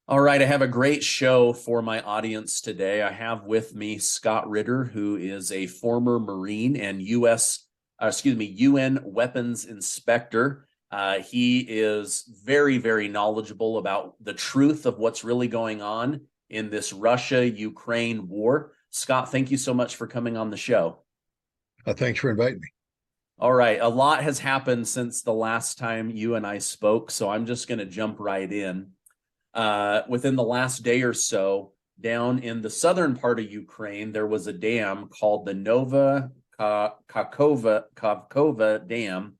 All right, I have a great show for my audience today. I have with me Scott Ritter, who is a former Marine and UN weapons inspector. He is very, very knowledgeable about the truth of what's really going on in this Russia-Ukraine war. Scott, thank you so much for coming on the show. Thanks for inviting me. All right, a lot has happened since the last time you and I spoke, so I'm just going to jump right in. Within the last day or so, down in the southern part of Ukraine, there was a dam called the Nova Kakhovka Dam.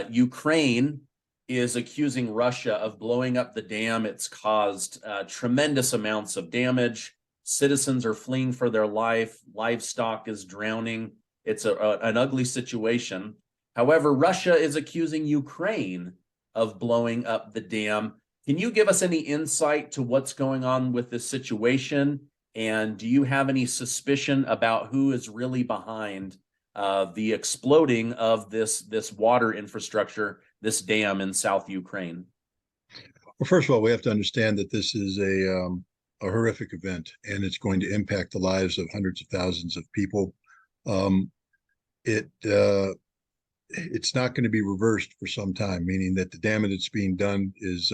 Ukraine is accusing Russia of blowing up the dam. It's caused tremendous amounts of damage. Citizens are fleeing for their life. Livestock is drowning. It's an ugly situation. However, Russia is accusing Ukraine of blowing up the dam. Can you give us any insight to what's going on with this situation? And do you have any suspicion about who is really behind the exploding of this water infrastructure, this dam in South Ukraine? Well, first of all, we have to understand that this is a horrific event, and it's going to impact the lives of hundreds of thousands of people. Um, it it's not going to be reversed for some time, meaning that the damage that's being done is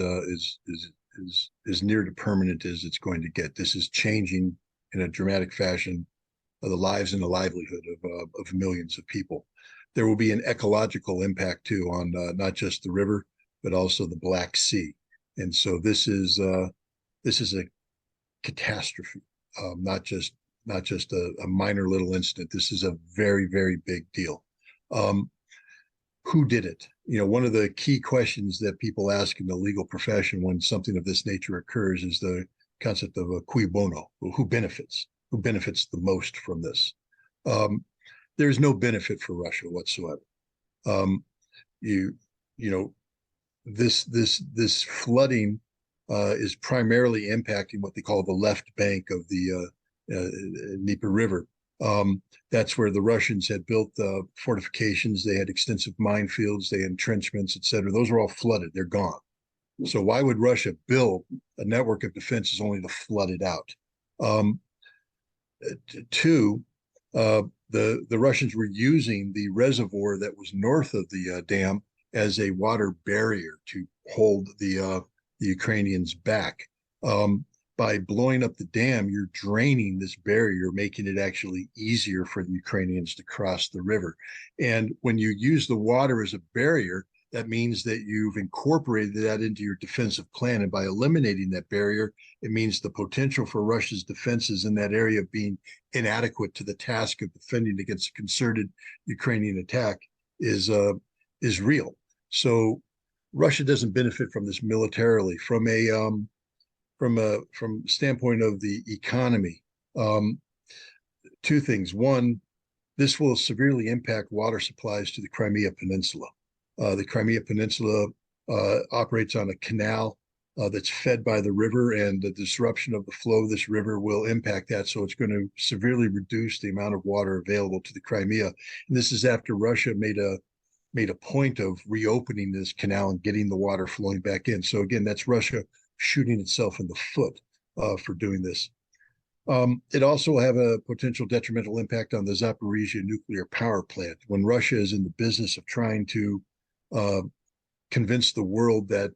near to permanent as it's going to get. This is changing in a dramatic fashion the lives and the livelihood of millions of people. There will be an ecological impact too on not just the river but also the Black Sea, and so this is a catastrophe, not just a minor little incident. This is a very, very big deal. Um, who did it? One of the key questions that people ask in the legal profession when something of this nature occurs is the concept of a cui bono. Who benefits? Who benefits the most from this? Um, there's no benefit for Russia whatsoever. Um, you you know this flooding is primarily impacting what they call the left bank of the Dnieper River. That's where the Russians had built fortifications. They had extensive minefields, they had entrenchments, et cetera. Those are all flooded. They're gone. So why would Russia build a network of defenses only to flood it out? Um, Two, the Russians were using the reservoir that was north of the dam as a water barrier to hold the Ukrainians back. By blowing up the dam, you're draining this barrier, making it actually easier for the Ukrainians to cross the river. And when you use the water as a barrier, that means that you've incorporated that into your defensive plan. And by eliminating that barrier, it means the potential for Russia's defenses in that area being inadequate to the task of defending against a concerted Ukrainian attack is real. So Russia doesn't benefit from this militarily. From standpoint of the economy, um, two things. One, this will severely impact water supplies to the Crimea Peninsula. The Crimea Peninsula operates on a canal that's fed by the river, and the disruption of the flow of this river will impact that. So it's going to severely reduce the amount of water available to the Crimea. And this is after Russia made a point of reopening this canal and getting the water flowing back in. So again, that's Russia shooting itself in the foot for doing this. It also will have a potential detrimental impact on the Zaporizhia nuclear power plant. When Russia is in the business of trying to uh, convince the world that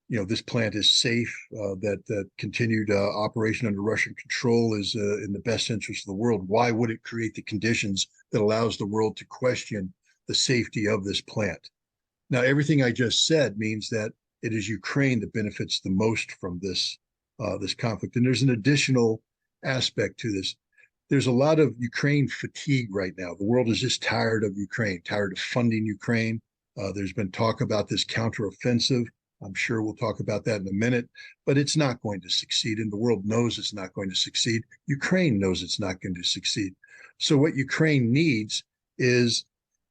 this plant is safe, that continued operation under Russian control is in the best interest of the world, why would it create the conditions that allows the world to question the safety of this plant? Now, everything I just said means that it is Ukraine that benefits the most from this conflict. And there's an additional aspect to this. There's a lot of Ukraine fatigue right now. The world is just tired of Ukraine, tired of funding Ukraine. There's been talk about this counteroffensive. I'm sure we'll talk about that in a minute, but it's not going to succeed. And the world knows it's not going to succeed. Ukraine knows it's not going to succeed. So what Ukraine needs is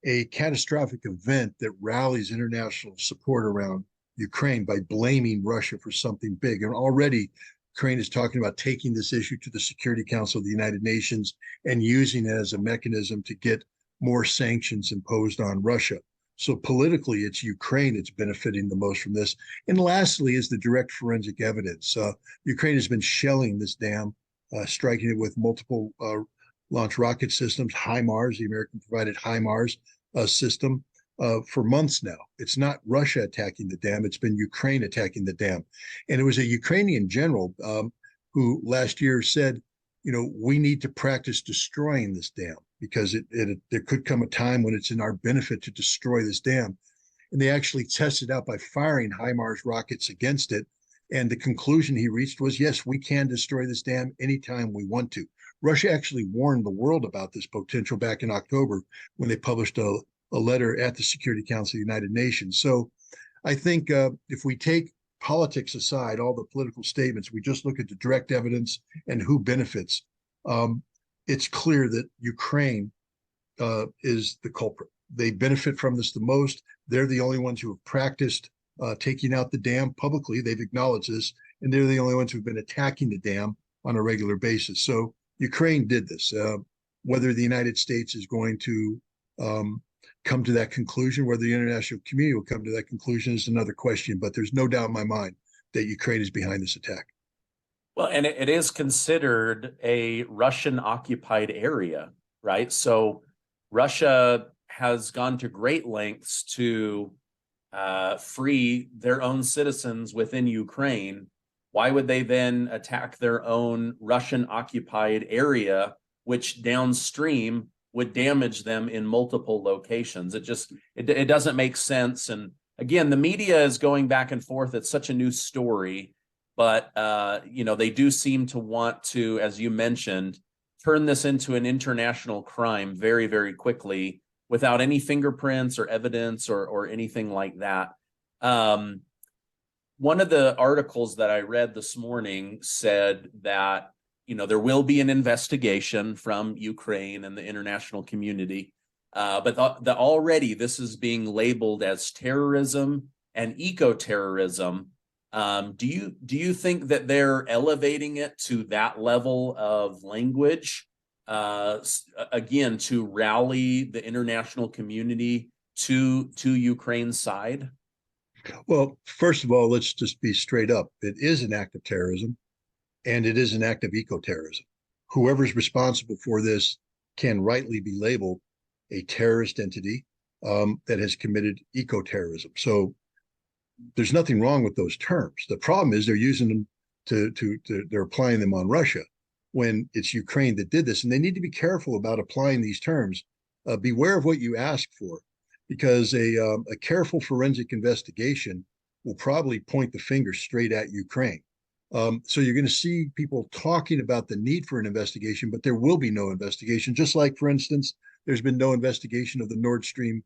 a catastrophic event that rallies international support around Ukraine by blaming Russia for something big. And already Ukraine is talking about taking this issue to the Security Council of the United Nations and using it as a mechanism to get more sanctions imposed on Russia. So politically, it's Ukraine that's benefiting the most from this. And lastly, is the direct forensic evidence. Ukraine has been shelling this dam, striking it with multiple launch rocket systems, HIMARS, the American provided HIMARS system, for months now. It's not Russia attacking the dam, it's been Ukraine attacking the dam. And it was a Ukrainian general who last year said, we need to practice destroying this dam because there could come a time when it's in our benefit to destroy this dam. And they actually tested out by firing HIMARS rockets against it. And the conclusion he reached was, yes, we can destroy this dam anytime we want to. Russia actually warned the world about this potential back in October when they published a letter at the Security Council of the United Nations. So I think if we take politics aside, all the political statements, we just look at the direct evidence and who benefits. It's clear that Ukraine is the culprit. They benefit from this the most. They're the only ones who have practiced taking out the dam publicly. They've acknowledged this, and they're the only ones who've been attacking the dam on a regular basis. So Ukraine did this. Whether the United States is going to come to that conclusion, whether the international community will come to that conclusion is another question. But there's no doubt in my mind that Ukraine is behind this attack. Well, and it is considered a Russian occupied area, right? So Russia has gone to great lengths to free their own citizens within Ukraine. Why would they then attack their own Russian occupied area, which downstream would damage them in multiple locations? It doesn't make sense. And again, the media is going back and forth. It's such a new story, but they do seem to want to, as you mentioned, turn this into an international crime very, very quickly without any fingerprints or evidence or anything like that. One of the articles that I read this morning said that there will be an investigation from Ukraine and the international community, but already this is being labeled as terrorism and eco-terrorism. Do you think that they're elevating it to that level of language, again, to rally the international community to Ukraine's side? Well, first of all, let's just be straight up. It is an act of terrorism, and it is an act of eco-terrorism. Whoever's responsible for this can rightly be labeled a terrorist entity that has committed eco-terrorism. So there's nothing wrong with those terms. The problem is they're using them they're applying them on Russia when it's Ukraine that did this. And they need to be careful about applying these terms. Beware of what you ask for, because a careful forensic investigation will probably point the finger straight at Ukraine. So you're going to see people talking about the need for an investigation, but there will be no investigation. Just like, for instance, there's been no investigation of the Nord Stream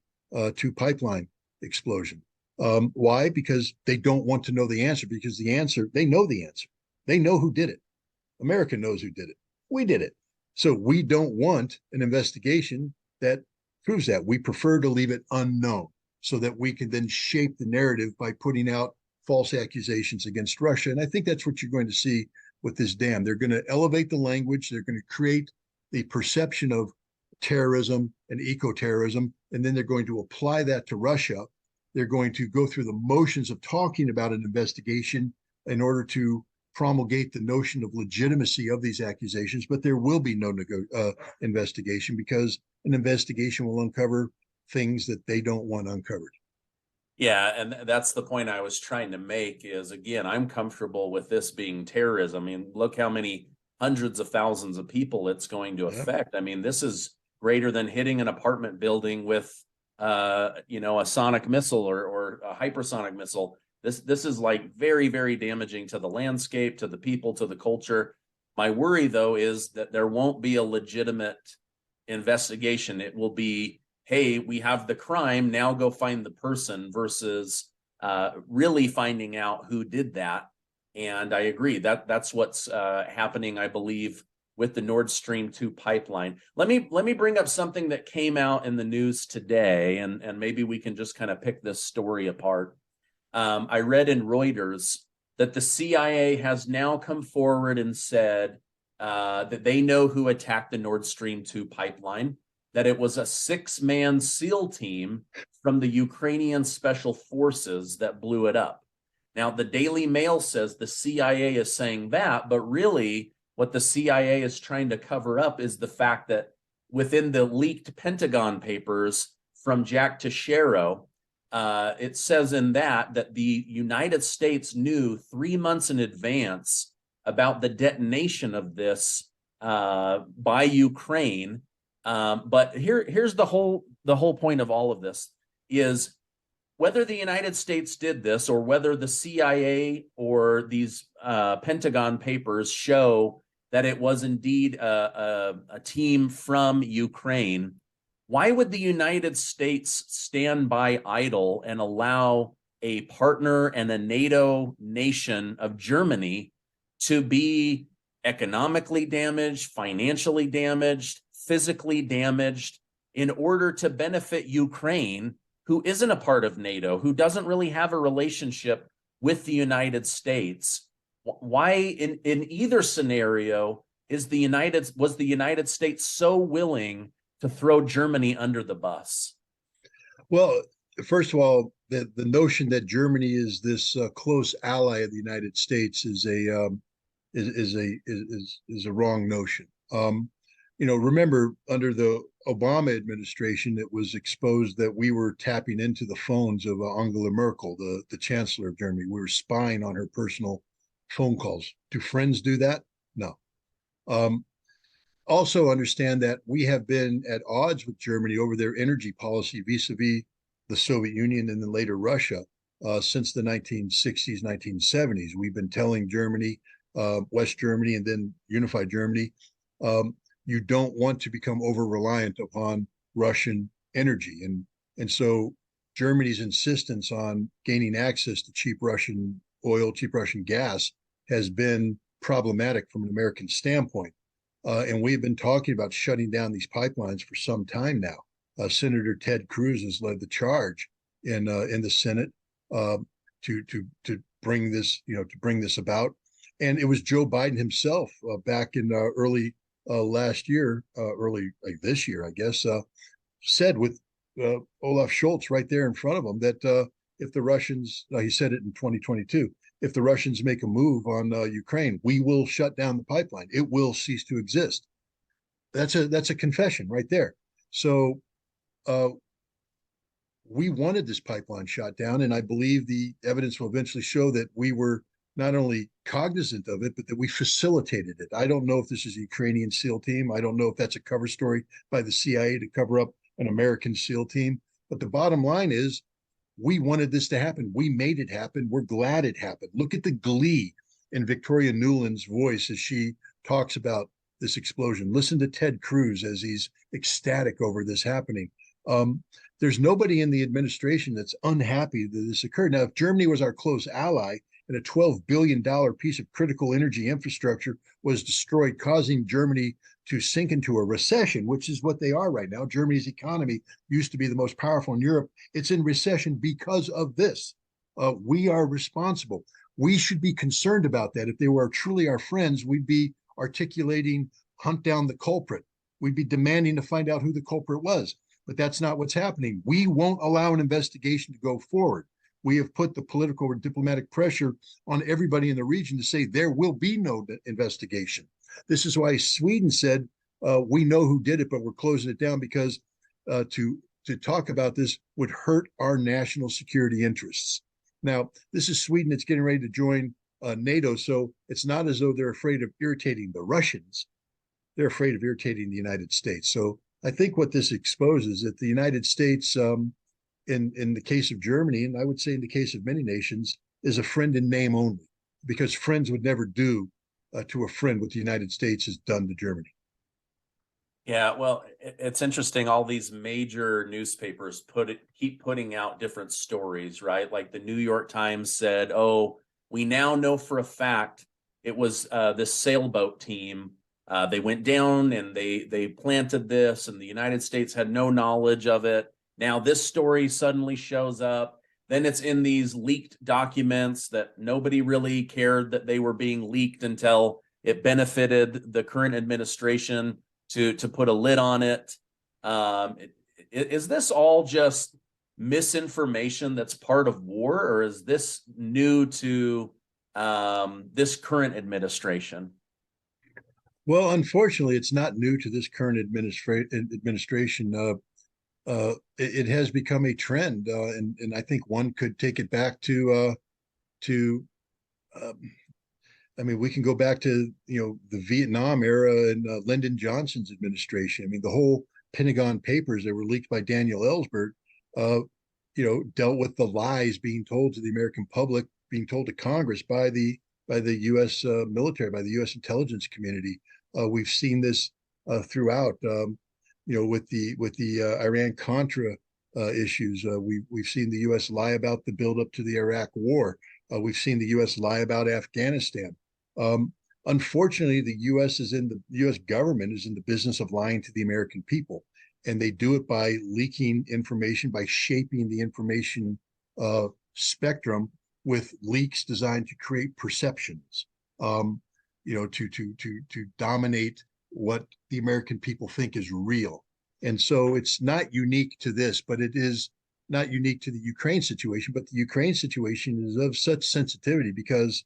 2 pipeline explosion. Why? Because they don't want to know the answer, because they know the answer. They know who did it. America knows who did it. We did it. So we don't want an investigation that proves that. We prefer to leave it unknown so that we can then shape the narrative by putting out false accusations against Russia. And I think that's what you're going to see with this dam. They're going to elevate the language. They're going to create the perception of terrorism and eco-terrorism, and then they're going to apply that to Russia. They're going to go through the motions of talking about an investigation in order to promulgate the notion of legitimacy of these accusations, but there will be no investigation, because an investigation will uncover things that they don't want uncovered. Yeah, and that's the point I was trying to make is, again, I'm comfortable with this being terrorism. I mean, look how many hundreds of thousands of people it's going to affect. I mean, this is greater than hitting an apartment building with a sonic missile or a hypersonic missile. This is like very, very damaging to the landscape, to the people, to the culture. My worry, though, is that there won't be a legitimate investigation. It will be, hey, we have the crime, now go find the person, versus really finding out who did that. And I agree that's what's happening, I believe, with the Nord Stream 2 pipeline. Let me bring up something that came out in the news today, and maybe we can just kind of pick this story apart. I read in Reuters that the CIA has now come forward and said that they know who attacked the Nord Stream 2 pipeline, that it was a 6-man SEAL team from the Ukrainian special forces that blew it up. Now, the Daily Mail says the CIA is saying that, but really what the CIA is trying to cover up is the fact that within the leaked Pentagon papers from Jack Teixeira, it says in that the United States knew 3 months in advance about the detonation of this by Ukraine. But here's the whole point of all of this is whether the United States did this or whether the CIA or these Pentagon papers show that it was indeed a team from Ukraine. Why would the United States stand by idle and allow a partner and a NATO nation of Germany to be economically damaged, financially damaged, physically damaged in order to benefit Ukraine, who isn't a part of NATO, who doesn't really have a relationship with the United States? Why in either scenario was the United States so willing to throw Germany under the bus? Well, first of all, the notion that Germany is this close ally of the United States is a wrong notion. Remember under the Obama administration, it was exposed that we were tapping into the phones of Angela Merkel, the chancellor of Germany. We were spying on her personal phone calls. Do friends do that? No. Also understand that we have been at odds with Germany over their energy policy vis-a-vis the Soviet Union and then later Russia since the 1960s, 1970s. We've been telling Germany, West Germany, and then unified Germany, you don't want to become over-reliant upon Russian energy. And so Germany's insistence on gaining access to cheap Russian oil, cheap Russian gas has been problematic from an American standpoint. And we've been talking about shutting down these pipelines for some time now. Senator Ted Cruz has led the charge in the Senate to bring this about. And it was Joe Biden himself back in early last year, early like this year, I guess, said with Olaf Scholz right there in front of him that if the Russians, he said it in 2022, if the Russians make a move on Ukraine, we will shut down the pipeline. It will cease to exist. That's a confession right there. So we wanted this pipeline shut down, and I believe the evidence will eventually show that we were not only cognizant of it, but that we facilitated it. I don't know if this is a Ukrainian SEAL team. I don't know if that's a cover story by the CIA to cover up an American SEAL team. But the bottom line is we wanted this to happen. We made it happen. We're glad it happened. Look at the glee in Victoria Nuland's voice as she talks about this explosion. Listen to Ted Cruz as he's ecstatic over this happening. There's nobody in the administration that's unhappy that this occurred. Now, if Germany was our close ally and a $12 billion piece of critical energy infrastructure was destroyed, causing Germany to sink into a recession, which is what they are right now. Germany's economy used to be the most powerful in Europe. It's in recession because of this. We are responsible. We should be concerned about that. If they were truly our friends, we'd be articulating, hunt down the culprit. We'd be demanding to find out who the culprit was. But that's not what's happening. We won't allow an investigation to go forward. We have put the political or diplomatic pressure on everybody in the region to say there will be no investigation. This is why Sweden said, we know who did it, but we're closing it down because to talk about this would hurt our national security interests. Now, this is Sweden that's getting ready to join NATO, so it's not as though they're afraid of irritating the Russians. They're afraid of irritating the United States. So I think what this exposes that the United States, in the case of Germany, and I would say in the case of many nations, is a friend in name only, because friends would never do to a friend what the United States has done to Germany. Yeah, well, it's interesting. All these major newspapers keep putting out different stories, right? Like the New York Times said, "Oh, we now know for a fact it was this sailboat team. They went down and they planted this, and the United States had no knowledge of it. Now this story suddenly shows up. Then it's in these leaked documents that nobody really cared that they were being leaked until it benefited the current administration to put a lid on it. Is this all just misinformation that's part of war, or is this new to this current administration? Well, unfortunately, it's not new to this current administration. It has become a trend, and I think one could take it back to um, I mean, we can go back to the Vietnam era and Lyndon Johnson's administration. I mean, the whole Pentagon Papers that were leaked by Daniel Ellsberg, uh, dealt with the lies being told to the American public, being told to Congress by the U.S. Military, by the U.S. intelligence community. We've seen this throughout. With the Iran Contra issues, we've seen the U.S. lie about the buildup to the Iraq War. We've seen the U.S. lie about Afghanistan. Um, Unfortunately, the U.S. government is in the business of lying to the American people, and they do it by leaking information, by shaping the information spectrum with leaks designed to create perceptions. To dominate what the American people think is real. And so it's not unique to this, but it is not unique to the Ukraine situation. But the Ukraine situation is of such sensitivity because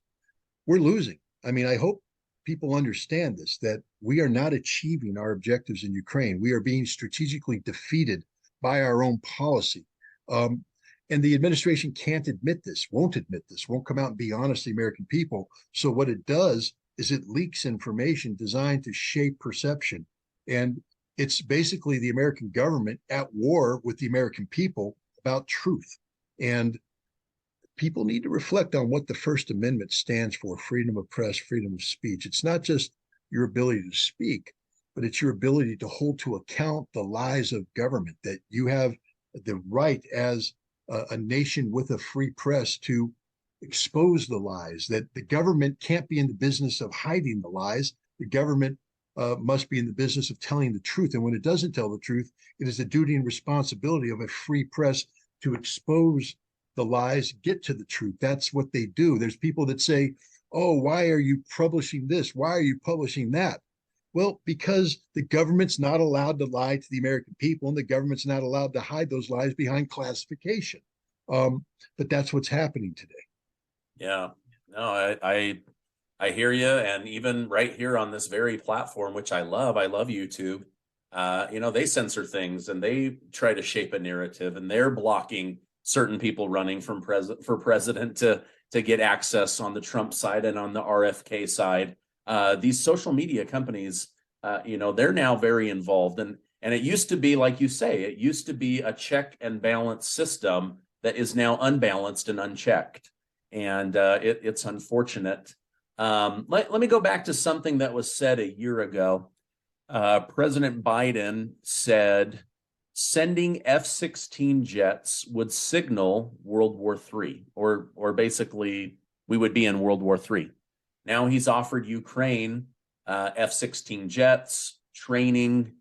we're losing. I mean, I hope people understand this, that we are not achieving our objectives in Ukraine. We are being strategically defeated by our own policy. Um, and the administration can't admit this, won't come out and be honest to the American people. So what it does is it leaks information designed to shape perception. And it's basically the American government at war with the American people about truth. And people need to reflect on what the First Amendment stands for: freedom of press, freedom of speech. It's not just your ability to speak, but it's your ability to hold to account the lies of government, that you have the right as a nation with a free press to expose the lies, that the government can't be in the business of hiding the lies. The government must be in the business of telling the truth. And when it doesn't tell the truth, it is the duty and responsibility of a free press to expose the lies, get to the truth. That's what they do. There's people that say, oh, why are you publishing this? Why are you publishing that? Well, because the government's not allowed to lie to the American people, and the government's not allowed to hide those lies behind classification. But that's what's happening today. Yeah, no, I hear you, and even right here on this very platform, which I love YouTube. They censor things and they try to shape a narrative, and they're blocking certain people running for president to get access on the Trump side and on the RFK side. These social media companies, they're now very involved, and it used to be, like you say, it used to be a check and balance system that is now unbalanced and unchecked, and it's unfortunate. Let me go back to something that was said a year ago. President Biden said sending F-16 jets would signal World War III, or basically we would be in World War III. Now he's offered Ukraine F-16 jets, training,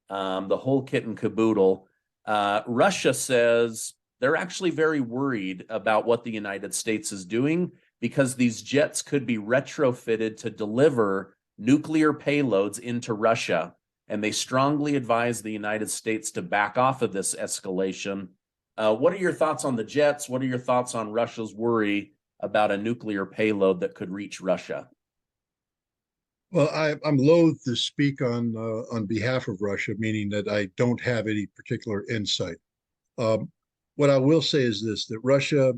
the whole kit and caboodle. Russia says they're actually very worried about what the United States is doing, because these jets could be retrofitted to deliver nuclear payloads into Russia. And they strongly advise the United States to back off of this escalation. What are your thoughts on the jets? What are your thoughts on Russia's worry about a nuclear payload that could reach Russia? Well, I'm loath to speak on behalf of Russia, meaning that I don't have any particular insight. Um, what I will say is this: that Russia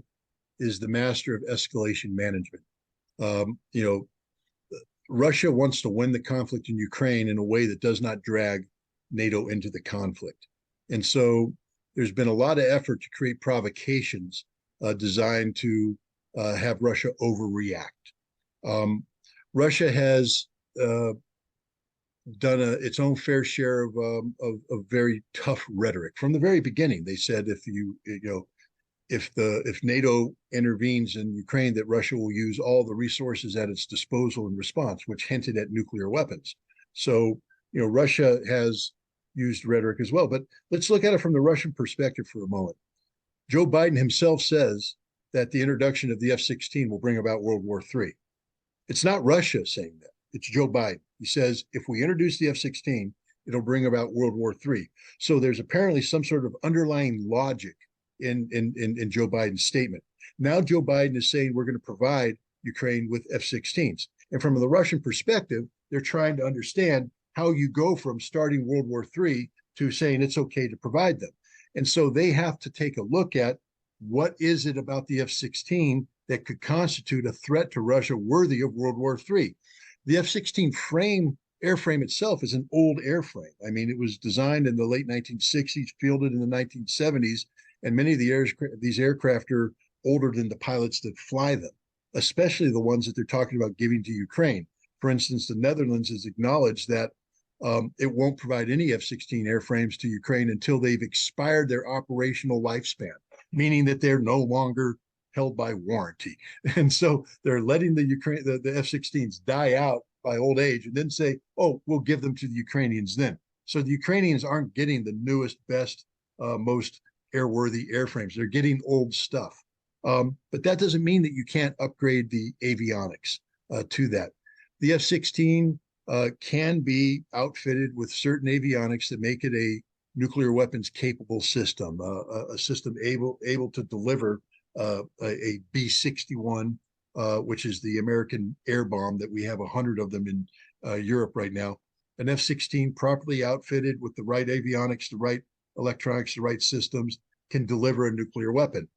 is the master of escalation management. Um, you know, Russia wants to win the conflict in Ukraine in a way that does not drag NATO into the conflict. And so there's been a lot of effort to create provocations designed to have Russia overreact. Russia has done its own fair share of very tough rhetoric from the very beginning. They said if NATO intervenes in Ukraine, that Russia will use all the resources at its disposal in response, which hinted at nuclear weapons. So, Russia has used rhetoric as well. But let's look at it from the Russian perspective for a moment. Joe Biden himself says that the introduction of the F-16 will bring about World War III. It's not Russia saying that. It's Joe Biden. He says if we introduce the F-16, it'll bring about World War III. So there's apparently some sort of underlying logic in Joe Biden's statement. Now Joe Biden is saying we're going to provide Ukraine with F-16s. And from the Russian perspective, they're trying to understand how you go from starting World War III to saying it's okay to provide them. And so they have to take a look at what is it about the F-16 that could constitute a threat to Russia worthy of World War III. The F-16 airframe itself is an old airframe. I mean, it was designed in the late 1960s, fielded in the 1970s, and many of these aircraft are older than the pilots that fly them, especially the ones that they're talking about giving to Ukraine. For instance, the Netherlands has acknowledged that it won't provide any F-16 airframes to Ukraine until they've expired their operational lifespan, meaning that they're no longer held by warranty. And so they're letting the F-16s die out by old age and then say, oh, we'll give them to the Ukrainians then. So the Ukrainians aren't getting the newest, best, most airworthy airframes. They're getting old stuff. But that doesn't mean that you can't upgrade the avionics to that. The F-16 can be outfitted with certain avionics that make it a nuclear weapons capable system, a system able to deliver a B-61, which is the American air bomb that we have 100 of them in Europe right now. An F-16 properly outfitted with the right avionics, the right electronics, the right systems can deliver a nuclear weapon.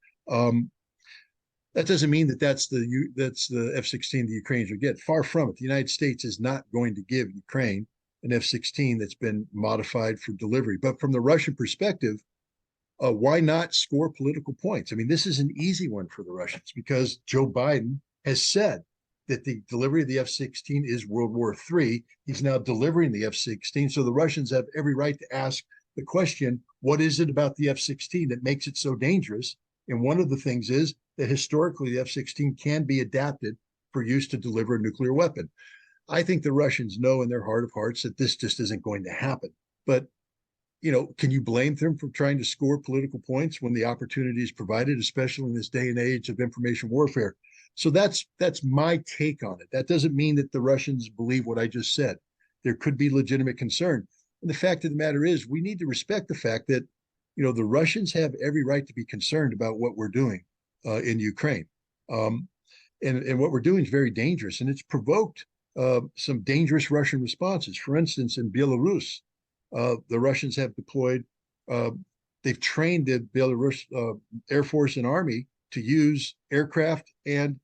That doesn't mean that that's the F-16 the Ukrainians would get. Far from it. The United States is not going to give Ukraine an F-16 that's been modified for delivery. But from the Russian perspective, why not score political points? I mean, this is an easy one for the Russians because Joe Biden has said that the delivery of the F-16 is World War III. He's now delivering the F-16. So the Russians have every right to ask the question, what is it about the F-16 that makes it so dangerous? And one of the things is that historically the F-16 can be adapted for use to deliver a nuclear weapon. I think the Russians know in their heart of hearts that this just isn't going to happen. But, you know, can you blame them for trying to score political points when the opportunity is provided, especially in this day and age of information warfare? So that's my take on it. That doesn't mean that the Russians believe what I just said. There could be legitimate concern. And the fact of the matter is, we need to respect the fact that, you know, the Russians have every right to be concerned about what we're doing in Ukraine. And what we're doing is very dangerous, and it's provoked some dangerous Russian responses. For instance, in Belarus, the Russians have deployed, they've trained the Belarus Air Force and Army to use aircraft and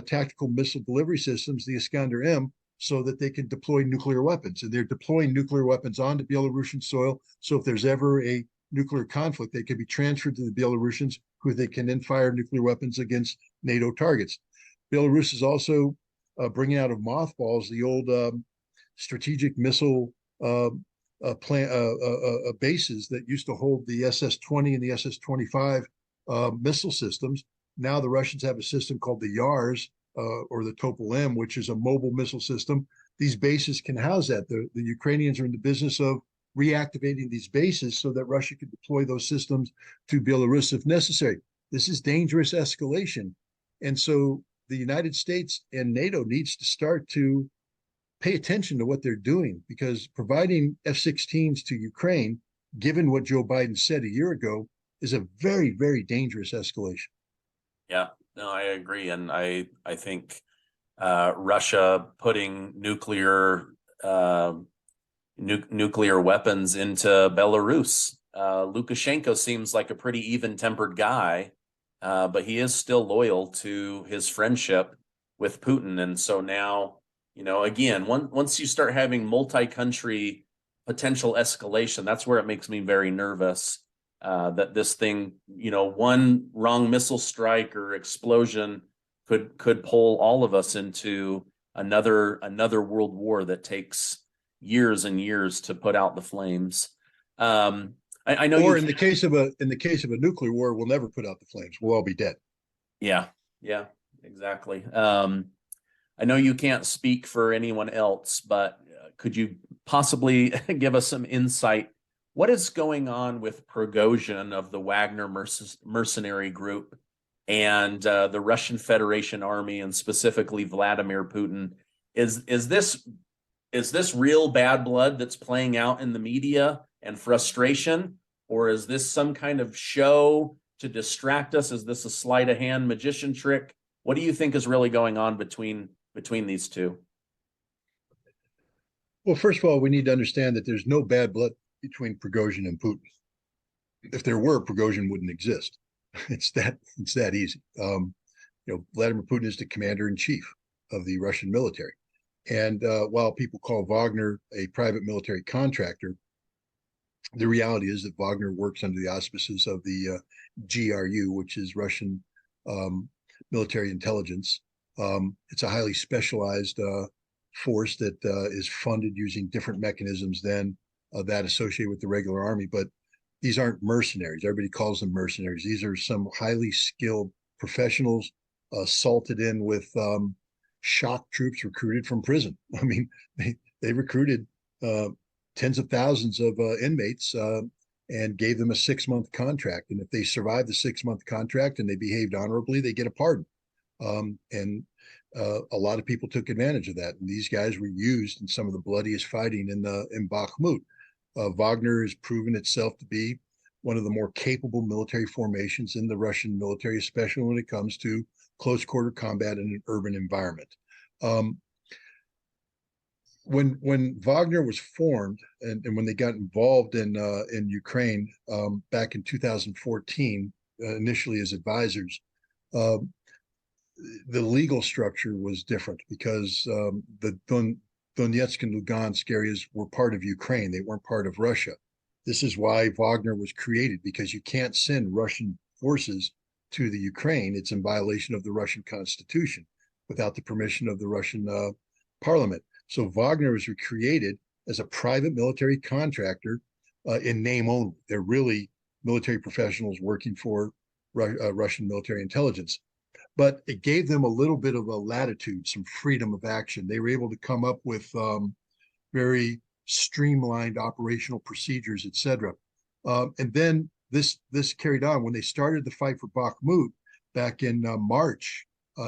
tactical missile delivery systems, the Iskander-M, so that they can deploy nuclear weapons. And they're deploying nuclear weapons onto Belarusian soil. So if there's ever a nuclear conflict, they can be transferred to the Belarusians, who they can then fire nuclear weapons against NATO targets. Belarus is also bringing out of mothballs the old strategic missile bases that used to hold the SS-20 and the SS-25 missile systems. Now the Russians have a system called the YARS, or the Topol-M, which is a mobile missile system. These bases can house that. The Ukrainians are in the business of reactivating these bases so that Russia can deploy those systems to Belarus if necessary. This is dangerous escalation. And so the United States and NATO needs to start to pay attention to what they're doing, because providing F-16s to Ukraine, given what Joe Biden said a year ago, is a very, very dangerous escalation. Yeah, no, I agree. And I think Russia putting nuclear weapons into Belarus. Lukashenko seems like a pretty even-tempered guy, but he is still loyal to his friendship with Putin. And so now, you know, again, once you start having multi-country potential escalation, that's where it makes me very nervous that this thing, you know, one wrong missile strike or explosion could pull all of us into another world war that takes years and years to put out the flames. I know. Or in the case of a nuclear war, we'll never put out the flames. We'll all be dead. Yeah, exactly. I know you can't speak for anyone else, but could you possibly give us some insight? What is going on with Prigozhin of the Wagner mercenary group and the Russian Federation army, and specifically Vladimir Putin? Is this real bad blood that's playing out in the media and frustration, or is this some kind of show to distract us? Is this a sleight of hand magician trick? What do you think is really going on between these two? Well, first of all, we need to understand that there's no bad blood between Prigozhin and Putin. If there were, Prigozhin wouldn't exist. It's that easy. Vladimir Putin is the commander in chief of the Russian military, and while people call Wagner a private military contractor, the reality is that Wagner works under the auspices of the GRU, which is Russian um, military intelligence. It's a highly specialized force that is funded using different mechanisms than that associated with the regular army. But these aren't mercenaries. Everybody calls them mercenaries. These are some highly skilled professionals salted in with shock troops recruited from prison. I mean, they recruited uh, tens of thousands of inmates and gave them a 6-month contract. And if they survived the 6-month contract and they behaved honorably, they get a pardon. And a lot of people took advantage of that. And these guys were used in some of the bloodiest fighting in Bakhmut. Wagner has proven itself to be one of the more capable military formations in the Russian military, especially when it comes to close quarter combat in an urban environment. Um, when Wagner was formed and when they got involved in Ukraine back in 2014, initially as advisors, uh, the legal structure was different because the Donetsk and Lugansk areas were part of Ukraine. They weren't part of Russia. This is why Wagner was created, because you can't send Russian forces to the Ukraine. It's in violation of the Russian Constitution without the permission of the Russian parliament. So Wagner was created as a private military contractor in name only. They're really military professionals working for Russian military intelligence. But it gave them a little bit of a latitude, some freedom of action. They were able to come up with very streamlined operational procedures, et cetera. And then this carried on when they started the fight for Bakhmut back in March,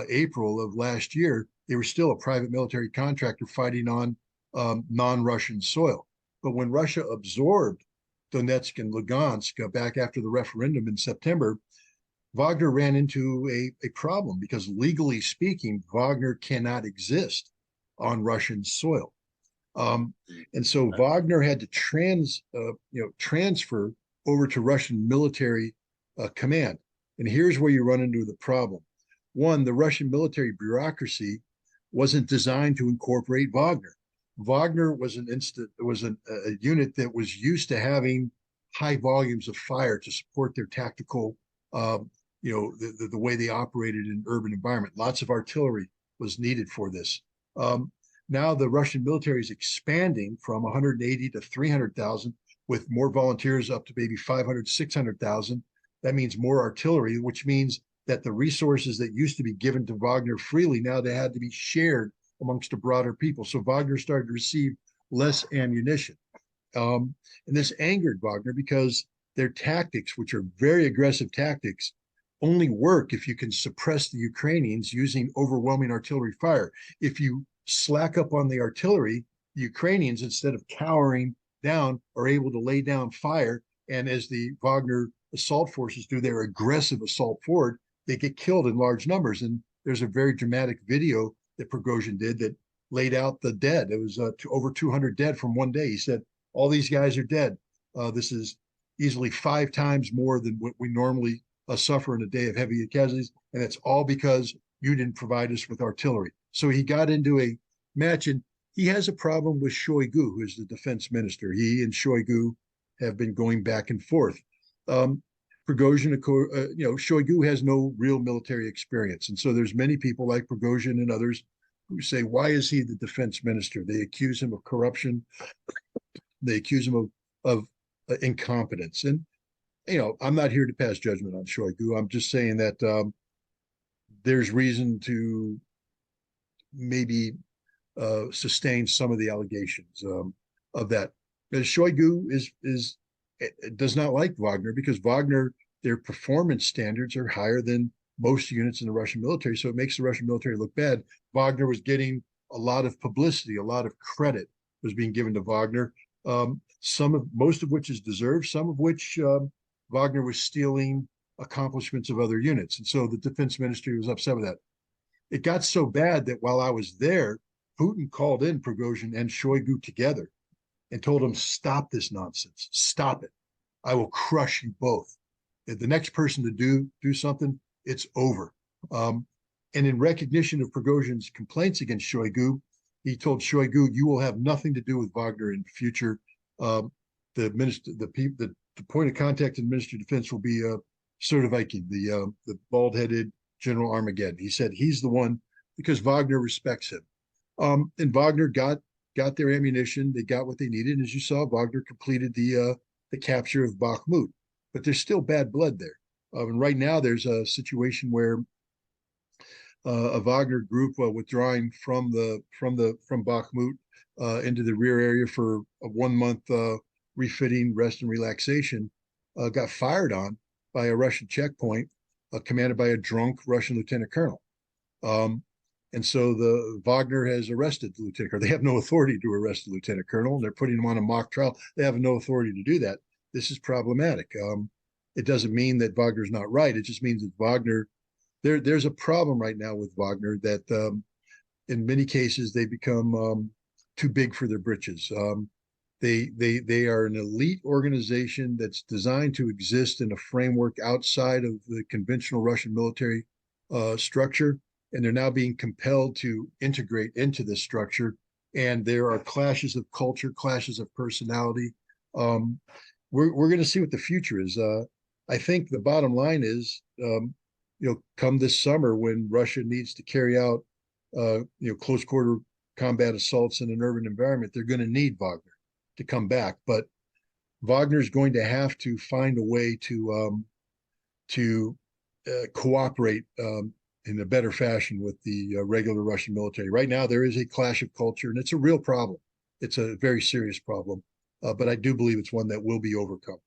April of last year. They were still a private military contractor fighting on non-Russian soil. But when Russia absorbed Donetsk and Lugansk back after the referendum in September, Wagner ran into a problem because legally speaking, Wagner cannot exist on Russian soil. And so Wagner had to transfer over to Russian military command. And here's where you run into the problem. One, the Russian military bureaucracy wasn't designed to incorporate Wagner. Wagner was a unit that was used to having high volumes of fire to support their tactical, the way they operated in urban environment. Lots of artillery was needed for this. Now the Russian military is expanding from 180 to 300,000 with more volunteers up to maybe 500, 600,000. That means more artillery, which means that the resources that used to be given to Wagner freely, now they had to be shared amongst a broader people. So Wagner started to receive less ammunition. And this angered Wagner because their tactics, which are very aggressive tactics, only work if you can suppress the Ukrainians using overwhelming artillery fire. If you slack up on the artillery, the Ukrainians, instead of cowering down, are able to lay down fire. And as the Wagner assault forces do their aggressive assault forward, they get killed in large numbers. And there's a very dramatic video that Prigozhin did that laid out the dead. It was over 200 dead from one day. He said, all these guys are dead. This is easily 5 times more than what we normally suffer in a day of heavy casualties. And it's all because you didn't provide us with artillery. So he got into a match, and he has a problem with Shoigu, who is the defense minister. He and Shoigu have been going back and forth. Prigozhin, Shoigu has no real military experience. And so there's many people like Prigozhin and others who say, why is he the defense minister? They accuse him of corruption. They accuse him of incompetence. And, I'm not here to pass judgment on Shoigu. I'm just saying that there's reason to maybe sustain some of the allegations of that. Because Shoigu does not like Wagner, because Wagner, their performance standards are higher than most units in the Russian military. So it makes the Russian military look bad. Wagner was getting a lot of publicity, a lot of credit was being given to Wagner. Most of which is deserved, some of which Wagner was stealing accomplishments of other units. And so the defense ministry was upset with that. It got so bad that while I was there, Putin called in Prigozhin and Shoigu together and told them, stop this nonsense. Stop it. I will crush you both. If the next person to do something, it's over. And in recognition of Prigozhin's complaints against Shoigu, he told Shoigu, you will have nothing to do with Wagner in the future. The point of contact in the Ministry of Defense will be Sertovikin, the bald-headed General Armageddon. He said he's the one because Wagner respects him. And Wagner got their ammunition. They got what they needed. And as you saw, Wagner completed the capture of Bakhmut. But there's still bad blood there. And right now, there's a situation where a Wagner group withdrawing from Bakhmut into the rear area for a 1 month refitting, rest, and relaxation got fired on by a Russian checkpoint commanded by a drunk Russian lieutenant colonel. And so the Wagner has arrested the lieutenant colonel. They have no authority to arrest the lieutenant colonel, and they're putting him on a mock trial. They have no authority to do that. This is problematic. It doesn't mean that Wagner's not right. It just means that Wagner, there's a problem right now with Wagner that in many cases they become too big for their britches. They are an elite organization that's designed to exist in a framework outside of the conventional Russian military structure, and they're now being compelled to integrate into this structure. And there are clashes of culture, clashes of personality. We're going to see what the future is. I think the bottom line is, come this summer when Russia needs to carry out, close quarter combat assaults in an urban environment, they're going to need Wagner to come back. But Wagner's going to have to find a way to cooperate in a better fashion with the regular Russian military. Right now, there is a clash of culture, and it's a real problem. It's a very serious problem, but I do believe it's one that will be overcome.